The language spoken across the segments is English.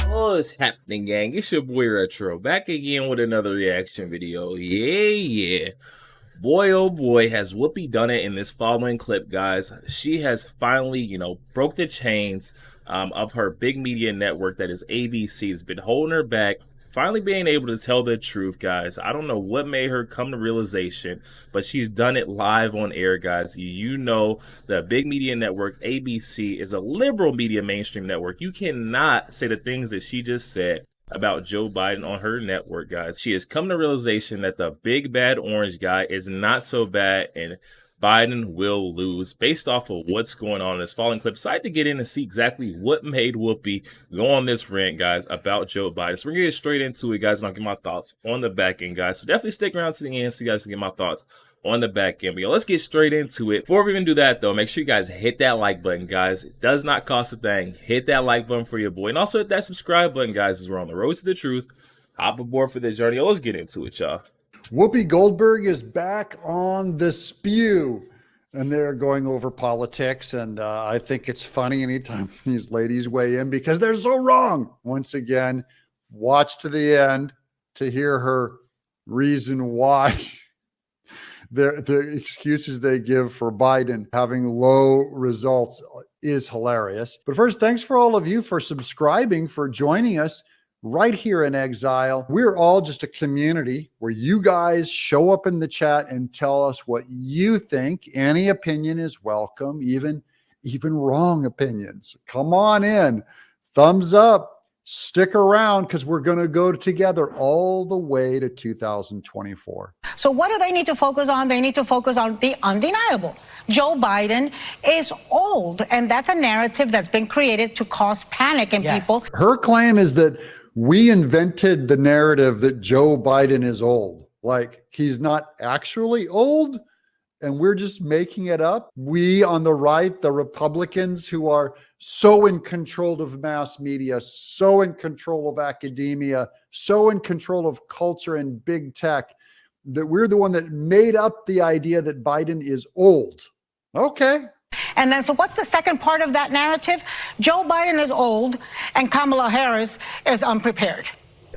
What's happening, gang? It's your boy Retro, back again with another reaction video. Yeah. Boy, oh boy, has Whoopi done it in this following clip, guys. She has finally, broke the chains of her big media network that is ABC. It's been holding her back. Finally being able to tell the truth, guys. I don't know what made her come to realization, but she's done it live on air, guys. You know the big media network, ABC, is a liberal media mainstream network. You cannot say the things that she just said about Joe Biden on her network, guys. She has come to realization that the big bad orange guy is not so bad, and Biden will lose based off of what's going on in this following clip. So I had to get in and see exactly what made Whoopi go on this rant, guys, about Joe Biden. So we're gonna get straight into it, guys, and I'll get my thoughts on the back end, guys. So definitely stick around to the end so you guys can get my thoughts on the back end. But let's get straight into it. Before we even do that, though, make sure you guys hit that like button, guys. It does not cost a thing. Hit that like button for your boy, and also hit that subscribe button, guys, as we're on the road to the truth. Hop aboard for the journey. Let's get into it, y'all. Whoopi Goldberg is back on the spew, and they're going over politics. And I think it's funny anytime these ladies weigh in because they're so wrong. Once again, watch to the end to hear her reason why the excuses they give for Biden having low results is hilarious. But first, thanks for all of you for subscribing, for joining us right here in exile. We're all just a community where you guys show up in the chat and tell us what you think. Any opinion is welcome, even wrong opinions. Come on in, thumbs up, stick around, because we're going to go together all the way to 2024. So what do they need to focus on? They need to focus on the undeniable. Joe Biden is old, and that's a narrative that's been created to cause panic in people. Her claim is that we invented the narrative that Joe Biden is old. Like, he's not actually old, and we're just making it up. We on the right, the Republicans who are so in control of mass media, so in control of academia, so in control of culture and big tech, that we're the one that made up the idea that Biden is old. Okay. And then, so what's the second part of that narrative? Joe Biden is old and Kamala Harris is unprepared.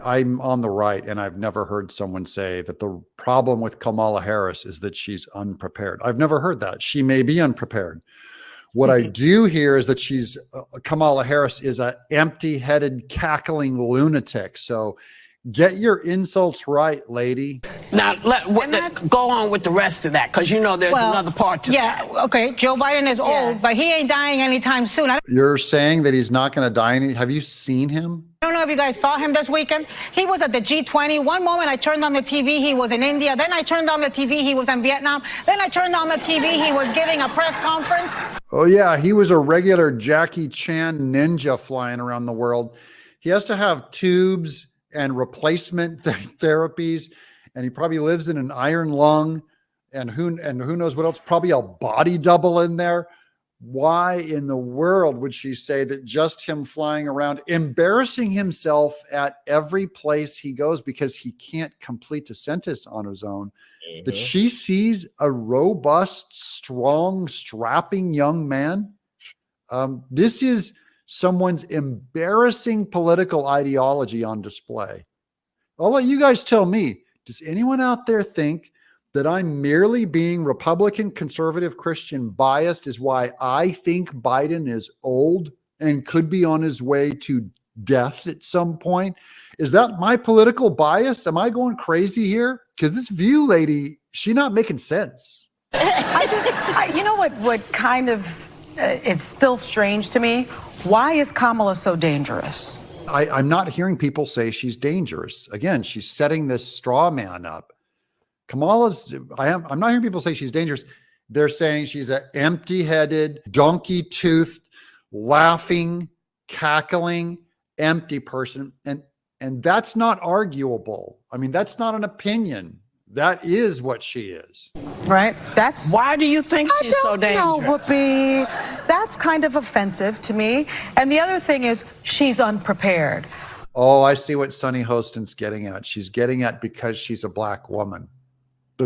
I'm on the right, and I've never heard someone say that the problem with Kamala Harris is that she's unprepared. I've never heard that. She may be unprepared. What I do hear is that Kamala Harris is an empty-headed, cackling lunatic. So get your insults right, lady. Now, go on with the rest of that, because there's another part to that. Yeah, okay, Joe Biden is old, but he ain't dying anytime soon. You're saying that he's not going to die? Have you seen him? I don't know if you guys saw him this weekend. He was at the G20. One moment I turned on the TV, he was in India. Then I turned on the TV, he was in Vietnam. Then I turned on the TV, he was giving a press conference. Oh, yeah, he was a regular Jackie Chan ninja flying around the world. He has to have tubes and replacement therapies, and he probably lives in an iron lung, and who knows what else, probably a body double in there. Why in the world would she say that just him flying around, embarrassing himself at every place he goes because he can't complete a sentence on his own, that she sees a robust, strong, strapping young man? This is someone's embarrassing political ideology on display. I'll let you guys tell me, does anyone out there think that I'm merely being Republican, conservative, Christian biased is why I think Biden is old and could be on his way to death at some point? Is that my political bias? Am I going crazy here? Because this view lady, she's not making sense. You know what kind of is still strange to me? Why is Kamala so dangerous? I'm not hearing people say she's dangerous. Again, she's setting this straw man up. I'm not hearing people say she's dangerous. They're saying she's an empty-headed, donkey-toothed, laughing, cackling, empty person. And that's not arguable. I mean, that's not an opinion. That is what she is. Right? Why do you think she's so dangerous? I don't know, Whoopi. That's kind of offensive to me. And the other thing is she's unprepared. Oh, I see what Sunny Hostin's getting at. She's getting at because she's a black woman.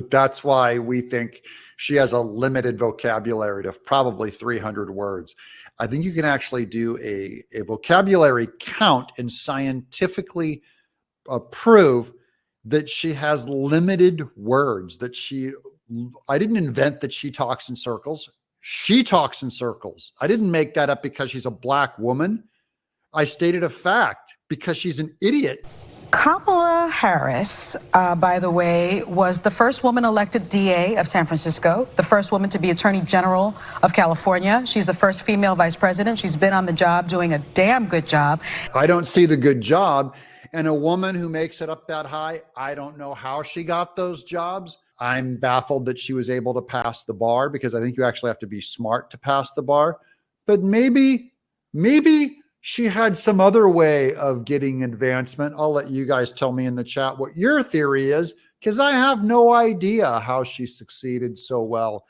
That's why we think she has a limited vocabulary of probably 300 words. I think you can actually do a vocabulary count and scientifically prove that she has limited words, I didn't invent that she talks in circles. She talks in circles. I didn't make that up because she's a black woman. I stated a fact because she's an idiot. Kamala Harris, by the way, was the first woman elected DA of San Francisco, the first woman to be Attorney General of California. She's the first female vice president. She's been on the job doing a damn good job. I don't see the good job. And a woman who makes it up that high, I don't know how she got those jobs. I'm baffled that she was able to pass the bar, because I think you actually have to be smart to pass the bar. But maybe she had some other way of getting advancement. I'll let you guys tell me in the chat what your theory is, because I have no idea how she succeeded so well,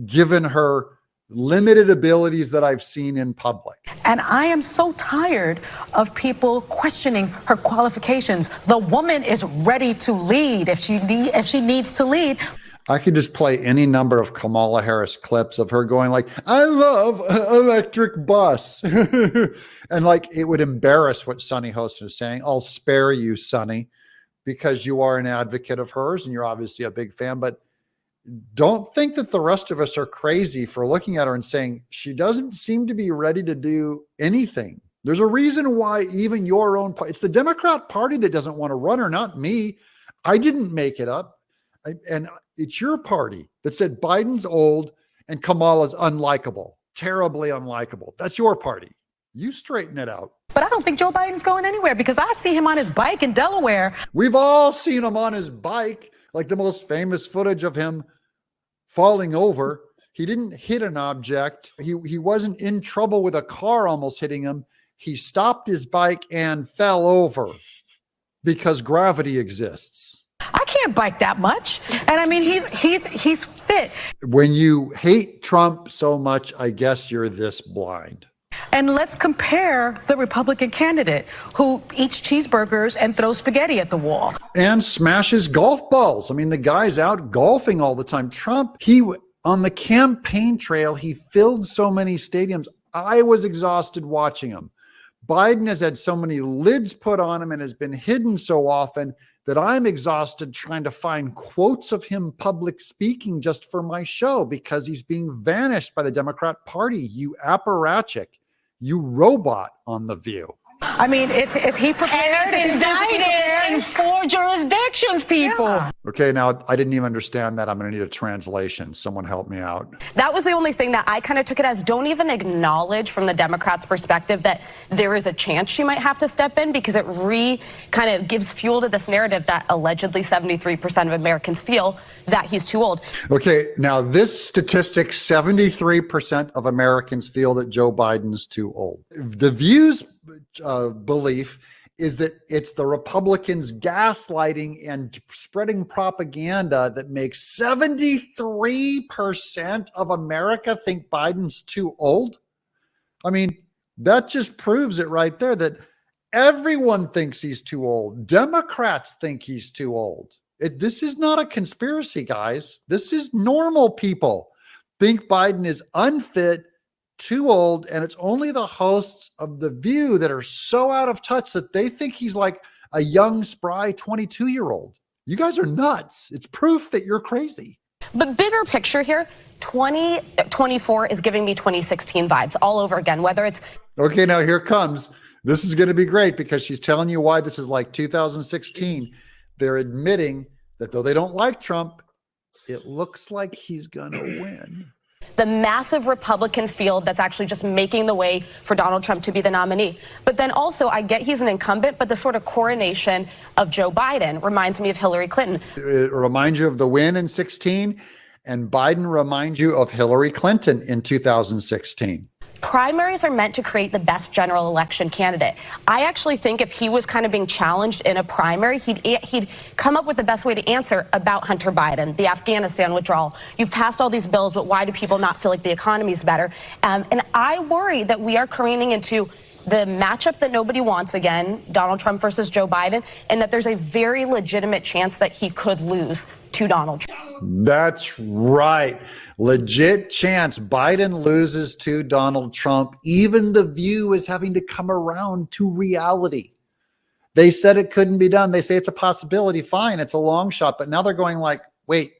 given her limited abilities that I've seen in public. And I am so tired of people questioning her qualifications. The woman is ready to lead if she needs to lead. I could just play any number of Kamala Harris clips of her going like, I love electric bus. And like, it would embarrass what Sunny Host is saying. I'll spare you, Sunny, because you are an advocate of hers and you're obviously a big fan, but don't think that the rest of us are crazy for looking at her and saying she doesn't seem to be ready to do anything. There's a reason why even your own party, it's the Democrat Party that doesn't want to run her, not me. I didn't make it up. And it's your party that said Biden's old and Kamala's unlikable, terribly unlikable. That's your party. You straighten it out. But I don't think Joe Biden's going anywhere, because I see him on his bike in Delaware. We've all seen him on his bike, like the most famous footage of him falling over. He didn't hit an object. He wasn't in trouble with a car almost hitting him. He stopped his bike and fell over because gravity exists. I can't bike that much. And I mean, he's fit. When you hate Trump so much, I guess you're this blind. And let's compare the Republican candidate who eats cheeseburgers and throws spaghetti at the wall. And smashes golf balls. I mean, the guy's out golfing all the time. Trump, on the campaign trail, he filled so many stadiums. I was exhausted watching him. Biden has had so many lids put on him and has been hidden so often that I'm exhausted trying to find quotes of him public speaking just for my show, because he's being vanished by the Democrat Party. You apparatchik, you robot on The View. I mean, is he prepared? And indicted in 4 jurisdictions, people. Yeah. Okay, now I didn't even understand that. I'm going to need a translation. Someone help me out. That was the only thing that I kind of took it as. Don't even acknowledge from the Democrats' perspective that there is a chance she might have to step in, because it kind of gives fuel to this narrative that allegedly 73% of Americans feel that he's too old. Okay, now this statistic, 73% of Americans feel that Joe Biden is too old. The View's belief is that it's the Republicans gaslighting and spreading propaganda that makes 73% of America think Biden's too old. I mean, that just proves it right there, that everyone thinks he's too old. Democrats think he's too old. This is not a conspiracy, guys. This is normal people think Biden is unfit, too old, and it's only the hosts of The View that are so out of touch that they think he's like a young, spry 22-year-old. You guys are nuts. It's proof that you're crazy. But bigger picture here, 2024 is giving me 2016 vibes all over again, whether it's... Okay, now here comes. This is going to be great, because she's telling you why this is like 2016. They're admitting that though they don't like Trump, it looks like he's going to win. The massive Republican field that's actually just making the way for Donald Trump to be the nominee. But then also, I get he's an incumbent, but the sort of coronation of Joe Biden reminds me of Hillary Clinton. It reminds you of the win in 2016, and Biden reminds you of Hillary Clinton in 2016. Primaries are meant to create the best general election candidate. I actually think if he was kind of being challenged in a primary, he'd come up with the best way to answer about Hunter Biden, the Afghanistan withdrawal. You've passed all these bills, but why do people not feel like the economy's better? And I worry that we are careening into the matchup that nobody wants again, Donald Trump versus Joe Biden, and that there's a very legitimate chance that he could lose to Donald Trump. That's right. Legit chance Biden loses to Donald Trump. Even The View is having to come around to reality. They said it couldn't be done. They say it's a possibility. Fine, it's a long shot. But now they're going like, wait,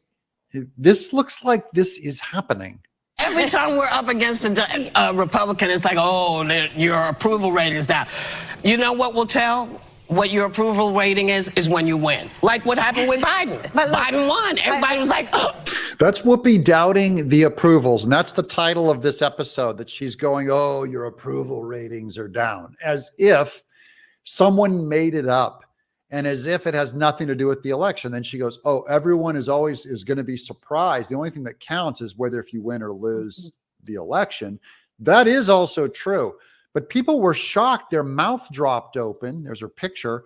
this looks like this is happening. Every time we're up against a Republican, it's like, oh, your approval rating is down. You know what will tell what your approval rating is when you win. Like what happened with Biden. Biden won. Everybody was like, oh. That's Whoopi doubting the approvals. And that's the title of this episode, that she's going, oh, your approval ratings are down, as if someone made it up and as if it has nothing to do with the election. Then she goes, oh, everyone is going to be surprised. The only thing that counts is whether if you win or lose the election. That is also true. But people were shocked. Their mouth dropped open. There's her picture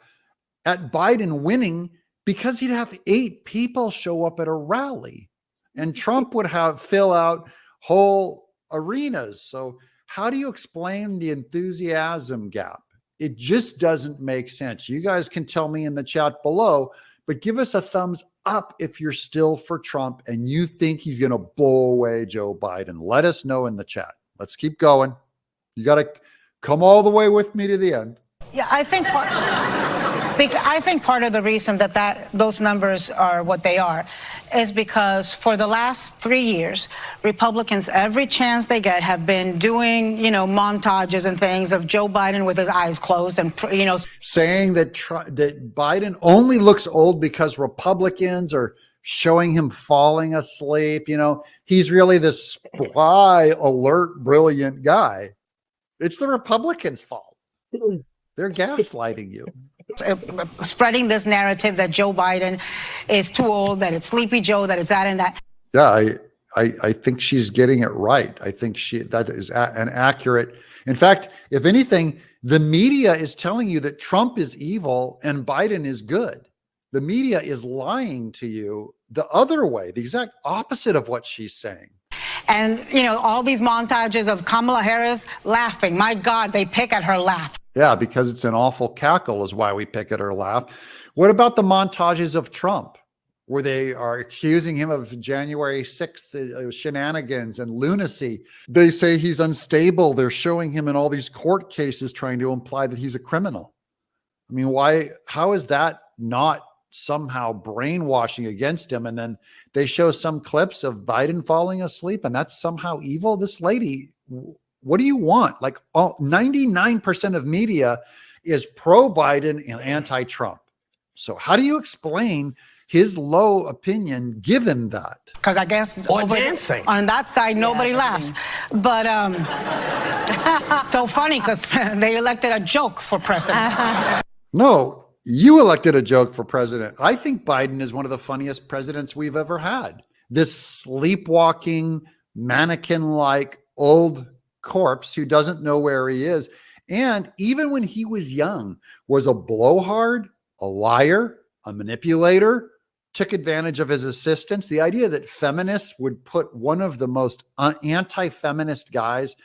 at Biden winning, because he'd have 8 people show up at a rally and Trump would fill out whole arenas. So how do you explain the enthusiasm gap? It just doesn't make sense. You guys can tell me in the chat below, but give us a thumbs up if you're still for Trump and you think he's going to blow away Joe Biden. Let us know in the chat. Let's keep going. You got to come all the way with me to the end. Yeah, I think part of the reason that those numbers are what they are is because for the last 3 years, Republicans, every chance they get, have been doing, montages and things of Joe Biden with his eyes closed and, saying that that Biden only looks old because Republicans are showing him falling asleep. He's really this spry, alert, brilliant guy. It's the Republicans' fault. They're gaslighting you. Spreading this narrative that Joe Biden is too old, that it's Sleepy Joe, that it's that and that. Yeah, I think she's getting it right. I think that is an accurate. In fact, if anything, the media is telling you that Trump is evil and Biden is good. The media is lying to you the other way, the exact opposite of what she's saying. And, all these montages of Kamala Harris laughing. My God, they pick at her laugh. Yeah, because it's an awful cackle is why we pick at her laugh. What about the montages of Trump, where they are accusing him of January 6th shenanigans and lunacy? They say he's unstable. They're showing him in all these court cases trying to imply that he's a criminal. I mean, how is that not somehow brainwashing against him? And then they show some clips of Biden falling asleep and that's somehow evil. This lady, what do you want? Like 99% of media is pro-Biden and anti-Trump. So how do you explain his low opinion given that? Because I guess dancing on that side, nobody laughs. But so funny because they elected a joke for president. No. You elected a joke for president. I think Biden is one of the funniest presidents we've ever had. This sleepwalking, mannequin-like old corpse who doesn't know where he is. And even when he was young, was a blowhard, a liar, a manipulator, took advantage of his assistants. The idea that feminists would put one of the most anti-feminist guys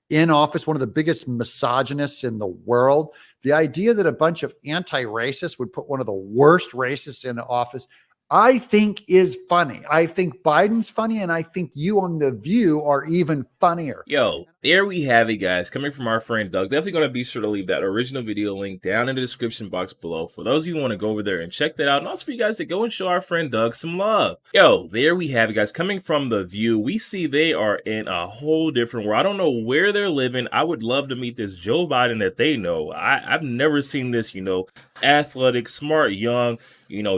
in office, one of the biggest misogynists in the world. The idea that a bunch of anti-racists would put one of the worst racists in office, I think is funny. I think Biden's funny, and I think you on The View are even funnier. Yo, there we have it, guys. Coming from our friend Doug. Definitely going to be sure to leave that original video link down in the description box below for those of you who want to go over there and check that out. And also for you guys to go and show our friend Doug some love. Yo, there we have it, guys. Coming from The View, we see they are in a whole different world. I don't know where they're living. I would love to meet this Joe Biden that they know. I've never seen this, athletic, smart, young,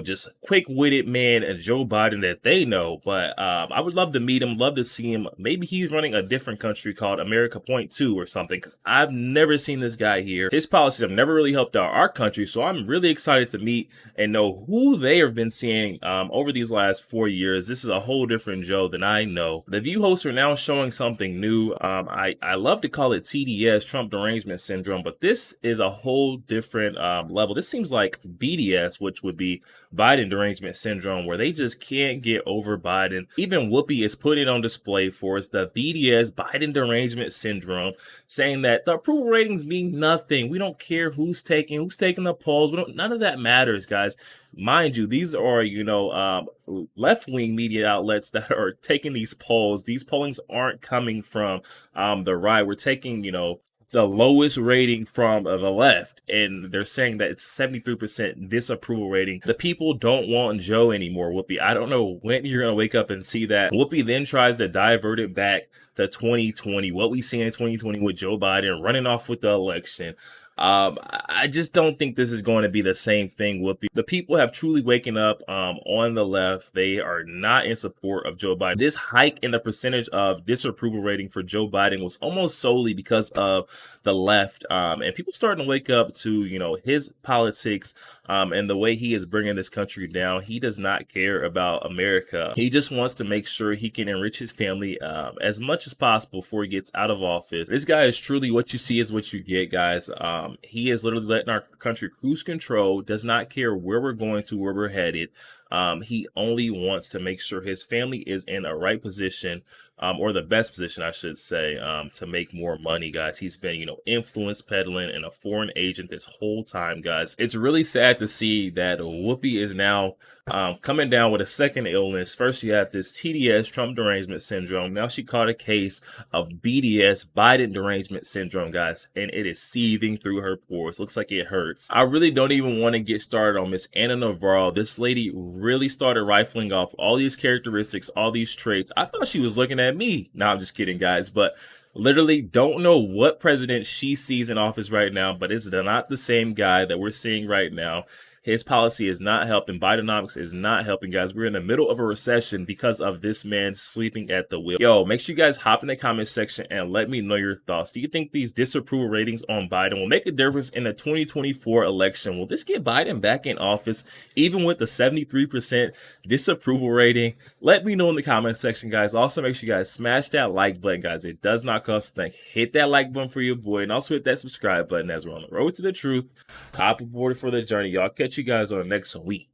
just quick-witted man and Joe Biden that they know. But I would love to meet him, love to see him. Maybe he's running a different country called America Point 2 or something, because I've never seen this guy here. His policies have never really helped out our country, so I'm really excited to meet and know who they have been seeing over these last 4 years. This is a whole different Joe than I know. The View hosts are now showing something new. I love to call it TDS, Trump Derangement Syndrome, but this is a whole different level. This seems like BDS, which would be Biden Derangement Syndrome, where they just can't get over Biden. Even Whoopi is putting it on display for us, the BDS, Biden Derangement Syndrome, saying that the approval ratings mean nothing. We don't care who's taking the polls. None of that matters, guys. Mind you, these are, left-wing media outlets that are taking these polls. These pollings aren't coming from the right. We're taking, the lowest rating from the left, and they're saying that it's 73% disapproval rating. The people don't want Joe anymore, Whoopi. I don't know when you're gonna wake up and see that. Whoopi then tries to divert it back to 2020, what we see in 2020 with Joe Biden running off with the election. I just don't think this is going to be the same thing, Whoopi. The people have truly waken up on the left. They are not in support of Joe Biden. This hike in the percentage of disapproval rating for Joe Biden was almost solely because of the left, and people starting to wake up to, his politics and the way he is bringing this country down. He does not care about America. He just wants to make sure he can enrich his family as much as possible before he gets out of office. This guy is truly what you see is what you get, guys. He is literally letting our country cruise control, does not care where we're going to, where we're headed. He only wants to make sure his family is in a right position, or the best position, I should say, to make more money, guys. He's been, influence peddling and a foreign agent this whole time, guys. It's really sad to see that Whoopi is now coming down with a second illness. First, you have this TDS, Trump derangement syndrome. Now she caught a case of BDS, Biden derangement syndrome, guys, and it is seething through her pores. Looks like it hurts. I really don't even want to get started on Miss Anna Navarro. This lady really started rifling off all these characteristics, all these traits. I thought she was looking at me. No, I'm just kidding, guys. But literally don't know what president she sees in office right now, but it's not the same guy that we're seeing right now. His policy is not helping. Bidenomics is not helping, guys. We're in the middle of a recession because of this man sleeping at the wheel. Yo, make sure you guys hop in the comment section and let me know your thoughts. Do you think these disapproval ratings on Biden will make a difference in the 2024 election? Will this get Biden back in office, even with the 73% disapproval rating? Let me know in the comment section, guys. Also, make sure you guys smash that like button, guys. It does not cost a thing. Hit that like button for your boy, and also hit that subscribe button as we're on the road to the truth. Hop aboard for the journey. Y'all catch you guys on the next week.